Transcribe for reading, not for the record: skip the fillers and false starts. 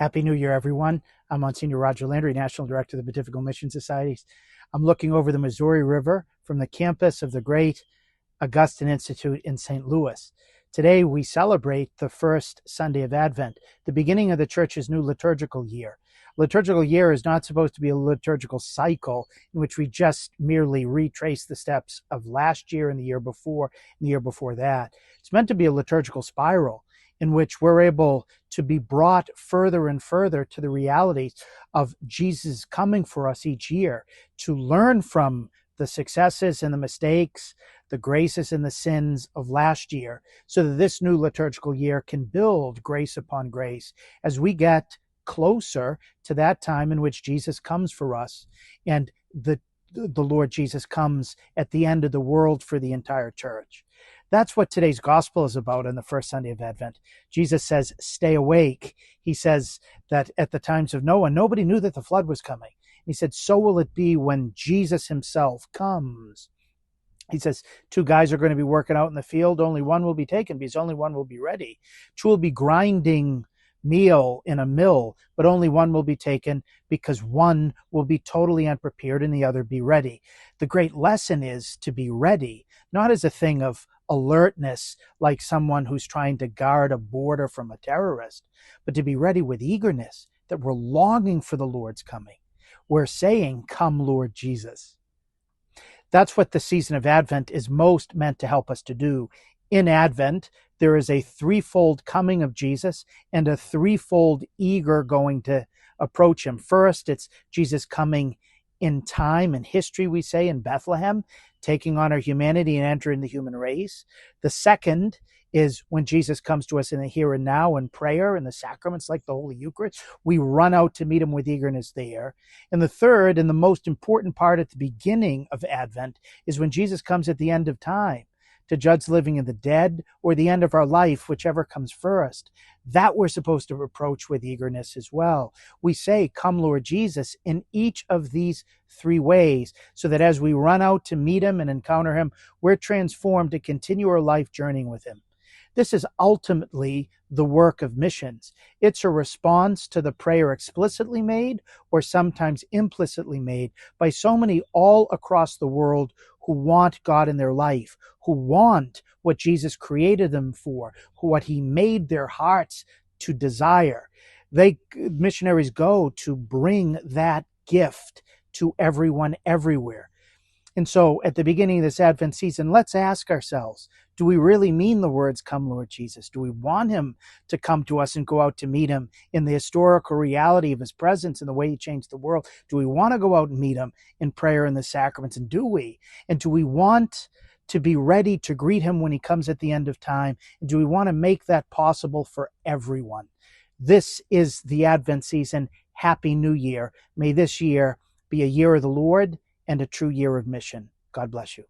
Happy New Year, everyone. I'm Monsignor Landry, National Director of the Pontifical Mission Societies. I'm looking over the Missouri River from the campus of the great Augustine Institute in St. Louis. Today, we celebrate the first Sunday of Advent, the beginning of the Church's new liturgical year. Liturgical year is not supposed to be a liturgical cycle in which we just merely retrace the steps of last year and the year before and the year before that. It's meant to be a liturgical spiral in which we're able to be brought further and further to the realities of Jesus coming for us each year, to learn from the successes and the mistakes, the graces and the sins of last year, so that this new liturgical year can build grace upon grace as we get closer to that time in which Jesus comes for us, and the Lord Jesus comes at the end of the world for the entire church. That's what today's gospel is about on the first Sunday of Advent. Jesus says, stay awake. He says that at the times of Noah, nobody knew that the flood was coming. He said, so will it be when Jesus himself comes. He says, two guys are going to be working out in the field. Only one will be taken because only one will be ready. Two will be grinding meal in a mill, but only one will be taken because one will be totally unprepared and the other be ready. The great lesson is to be ready, not as a thing of alertness like someone who's trying to guard a border from a terrorist, but to be ready with eagerness, that we're longing for the Lord's coming. We're saying, come, Lord Jesus. That's what the season of Advent is most meant to help us to do. In Advent, there is a threefold coming of Jesus and a threefold eager going to approach him. First, it's Jesus coming in time and history, we say, in Bethlehem, taking on our humanity and entering the human race. The second is when Jesus comes to us in the here and now in prayer and the sacraments like the Holy Eucharist. We run out to meet him with eagerness there. And the third and the most important part at the beginning of Advent is when Jesus comes at the end of time to judge the living and the dead, or the end of our life, whichever comes first. That we're supposed to approach with eagerness as well. We say, come, Lord Jesus, in each of these three ways, so that as we run out to meet him and encounter him, we're transformed to continue our life journeying with him. This is ultimately the work of missions. It's a response to the prayer explicitly made or sometimes implicitly made by so many all across the world who want God in their life, who want what Jesus created them for, what he made their hearts to desire. Missionaries go to bring that gift to everyone everywhere. And so at the beginning of this Advent season, let's ask ourselves, do we really mean the words, come, Lord Jesus? Do we want him to come to us and go out to meet him in the historical reality of his presence and the way he changed the world? Do we want to go out and meet him in prayer and the sacraments? And do we? And do we want to be ready to greet him when he comes at the end of time? And do we want to make that possible for everyone? This is the Advent season. Happy New Year. May this year be a year of the Lord and a true year of mission. God bless you.